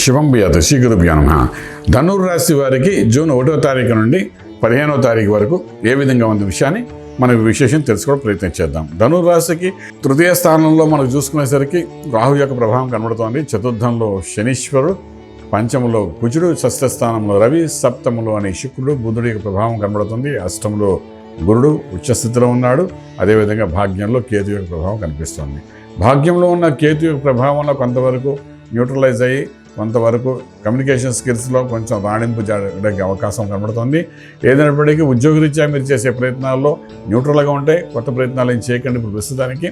శుభం భూయాత్ శ్రీ గురుభ్యో నమః. ధనుర్రాశి వారికి జూన్ 1వ తారీఖు నుండి 15వ తారీఖు వరకు ఏ విధంగా ఉంది విషయాన్ని మనకు విశేషం తెలుసుకోవడం ప్రయత్నం చేద్దాం. ధనుర్రాశికి తృతీయ స్థానంలో మనకు చూసుకునేసరికి రాహు యొక్క ప్రభావం కనబడుతోంది. చతుర్థంలో శనీశ్వరుడు, పంచములో కుజుడు, షష్ఠ స్థానంలో రవి, సప్తములో అనే శుక్రుడు, బుధుడి యొక్క ప్రభావం కనబడుతుంది. అష్టంలో గురుడు ఉచ్చస్థితిలో ఉన్నాడు. అదేవిధంగా భాగ్యంలో కేతు యొక్క ప్రభావం కనిపిస్తుంది. భాగ్యంలో ఉన్న కేతు యొక్క ప్రభావంలో కొంతవరకు న్యూట్రలైజ్ అయ్యి కొంతవరకు కమ్యూనికేషన్ స్కిల్స్లో కొంచెం రాణింపు చేయడానికి అవకాశం కనబడుతుంది. ఏదైనప్పటికీ ఉద్యోగరీత్యా మీరు చేసే ప్రయత్నాల్లో న్యూట్రల్గా ఉంటే కొత్త ప్రయత్నాలు ఏం చేయకండి. ఇప్పుడు ప్రస్తుతానికి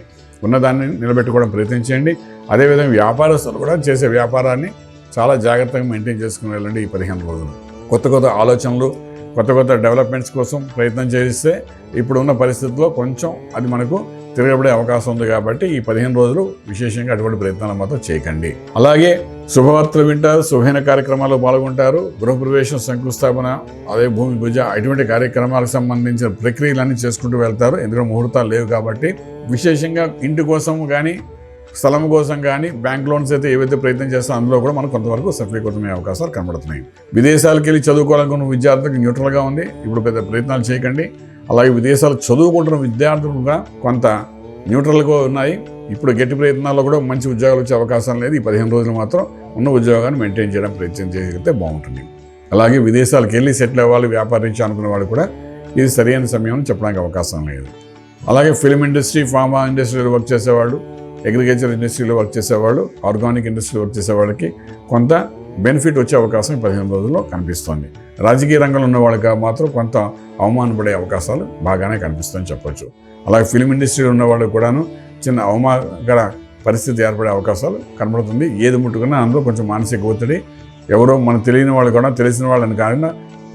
ఉన్నదాన్ని నిలబెట్టుకోవడం ప్రయత్నించండి. అదేవిధంగా వ్యాపారస్తులు కూడా చేసే వ్యాపారాన్ని చాలా జాగ్రత్తగా మెయింటైన్ చేసుకుని వెళ్ళండి. ఈ 15 రోజులు కొత్త ఆలోచనలు, కొత్త డెవలప్మెంట్స్ కోసం ప్రయత్నం చేస్తే ఇప్పుడున్న పరిస్థితుల్లో కొంచెం అది మనకు తిరగబడే అవకాశం ఉంది. కాబట్టి ఈ 15 రోజులు విశేషంగా అటువంటి ప్రయత్నాలు మాత్రం చేయకండి. అలాగే శుభవార్తలు వింటారు, శుభైన కార్యక్రమాల్లో పాల్గొంటారు. గృహప్రవేశం, శంకుస్థాపన, అదే భూమి పూజ, ఇటువంటి కార్యక్రమాలకు సంబంధించిన ప్రక్రియలన్నీ చేసుకుంటూ వెళ్తారు. ఎందుకంటే ముహూర్తాలు లేవు కాబట్టి విశేషంగా ఇంటి కోసం కానీ స్థలం కోసం కానీ బ్యాంక్ లోన్స్ అయితే ఏవైతే ప్రయత్నం చేస్తారో అందులో కూడా మనకు కొంతవరకు సఫలీకృతమయ్యే అవకాశాలు కనబడుతున్నాయి. విదేశాలకు వెళ్ళి చదువుకోవాలనుకున్న విద్యార్థులకు న్యూట్రల్గా ఉంది. ఇప్పుడు పెద్ద ప్రయత్నాలు చేయకండి. అలాగే విదేశాలు చదువుకుంటున్న విద్యార్థులు కూడా కొంత న్యూట్రల్గా ఉన్నాయి. ఇప్పుడు గట్టి ప్రయత్నాల్లో కూడా మంచి ఉద్యోగాలు వచ్చే అవకాశం లేదు. ఈ 15 రోజులు మాత్రం ఉన్న ఉద్యోగాన్ని మెయింటైన్ చేయడం ప్రయత్నం చేయగలిగితే బాగుంటుంది. అలాగే విదేశాలకు వెళ్ళి సెటిల్ అవ్వాలి, వ్యాపారించి అనుకునే వాళ్ళు కూడా ఇది సరైన సమయం చెప్పడానికి అవకాశం లేదు. అలాగే ఫిల్మ్ ఇండస్ట్రీ, ఫార్మా ఇండస్ట్రీలో వర్క్ చేసేవాళ్ళు, అగ్రికల్చర్ ఇండస్ట్రీలో వర్క్ చేసేవాళ్ళు, ఆర్గానిక్ ఇండస్ట్రీలో వర్క్ చేసేవాళ్ళకి కొంత బెనిఫిట్ వచ్చే అవకాశం 15 రోజుల్లో కనిపిస్తుంది. రాజకీయ రంగంలో ఉన్న వాళ్ళకి మాత్రం కొంత అవమానపడే అవకాశాలు బాగానే కనిపిస్తాయని చెప్పొచ్చు. అలాగే ఫిల్మ్ ఇండస్ట్రీలో ఉన్న వాళ్ళు కూడాను చిన్న అవమానకర పరిస్థితి ఏర్పడే అవకాశాలు కనబడుతుంది. ఏది ముట్టుకున్నా అందులో కొంచెం మానసిక ఒత్తిడి, ఎవరో మనకు తెలియని వాళ్ళు కూడా తెలిసిన వాళ్ళని కాకుండా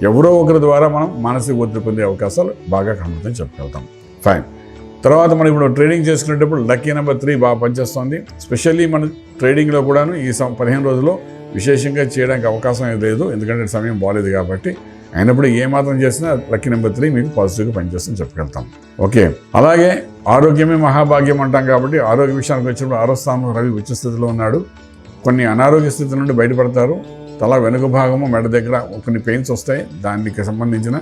ఎవరో ఒకరి ద్వారా మనం మానసిక ఒత్తిడి పొందే అవకాశాలు బాగా కనబడుతుందని చెప్పగలుగుతాం. ఫైన్. తర్వాత మనం ఇప్పుడు ట్రేడింగ్ చేసుకునేటప్పుడు లక్కీ నెంబర్ 3 బాగా పనిచేస్తుంది. స్పెషల్లీ మన ట్రేడింగ్లో కూడాను ఈ 15 రోజుల్లో విశేషంగా చేయడానికి అవకాశం లేదు. ఎందుకంటే సమయం బాగాలేదు కాబట్టి. అయినప్పుడు ఏమాత్రం చేసినా లక్కీ నెంబర్ 3 మీకు పాజిటివ్గా పనిచేస్తుందని చెప్పగలుగుతాం. ఓకే. అలాగే ఆరోగ్యమే మహాభాగ్యం అంటాం కాబట్టి ఆరోగ్య విషయానికి వచ్చినప్పుడు 6వ స్థానంలో రవి ఉచ్చ స్థితిలో ఉన్నాడు. కొన్ని అనారోగ్య స్థితి నుండి బయటపడతారు. తల వెనుక భాగము, మెడ దగ్గర కొన్ని పెయిన్స్ వస్తాయి. దానికి సంబంధించిన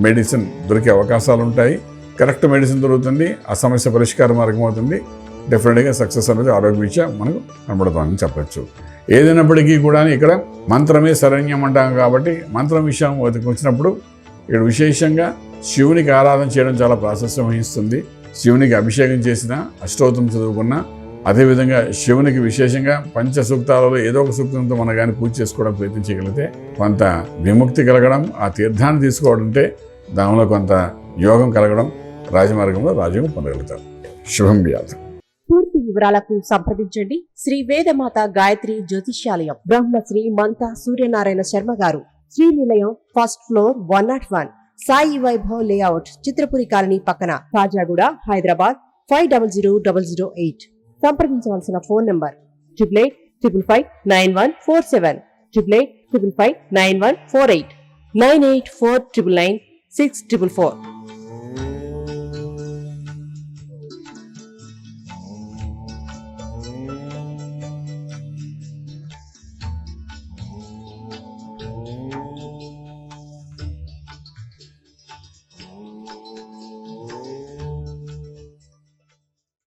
మెడిసిన్ దొరికే అవకాశాలు ఉంటాయి. కరెక్ట్ మెడిసిన్ దొరుకుతుంది. ఆ సమస్య పరిష్కార మార్గం అవుతుంది. డెఫినెట్గా సక్సెస్ అనేది ఆరోగ్య విషయం మనకు కనబడుతుందని చెప్పచ్చు. ఏదైనప్పటికీ కూడా ఇక్కడ మంత్రమే శరణ్యం అంటాం కాబట్టి మంత్రం విషయం వచ్చినప్పుడు ఇక్కడ విశేషంగా శివునికి ఆరాధన చేయడం చాలా ప్రాశస్త్యం వహిస్తుంది. శివునికి అభిషేకం చేసిన, అష్టోత్తరం చదువుకున్న, అదేవిధంగా శివునికి విశేషంగా పంచ సూక్తాలలో ఏదో ఒక సూక్తంతో మనం కానీ పూజ చేసుకోవడం ప్రయత్నం చేయగలిగితే కొంత విముక్తి కలగడం, ఆ తీర్థాన్ని తీసుకోవడం అంటే దానిలో కొంత యోగం కలగడం, రాజమార్గంలో రాజ్యం పొందగలుగుతారు. శుభం భూయాత్. పూర్తి వివరాలకు సంప్రదించండి శ్రీ వేదమాత గాయత్రి జ్యోతిష్యాలయం, బ్రహ్మశ్రీ మంతా సూర్యనారాయణ శర్మ గారు, Srinilayam, first floor, 101, Sai Vaibhav layout, Chitrapuri colony పక్కన, కాజాగూడ, హైదరాబాద్ 500008. సంప్రదించవలసిన ఫోన్ నంబర్ 8855559147, 8855559148, 9849996644.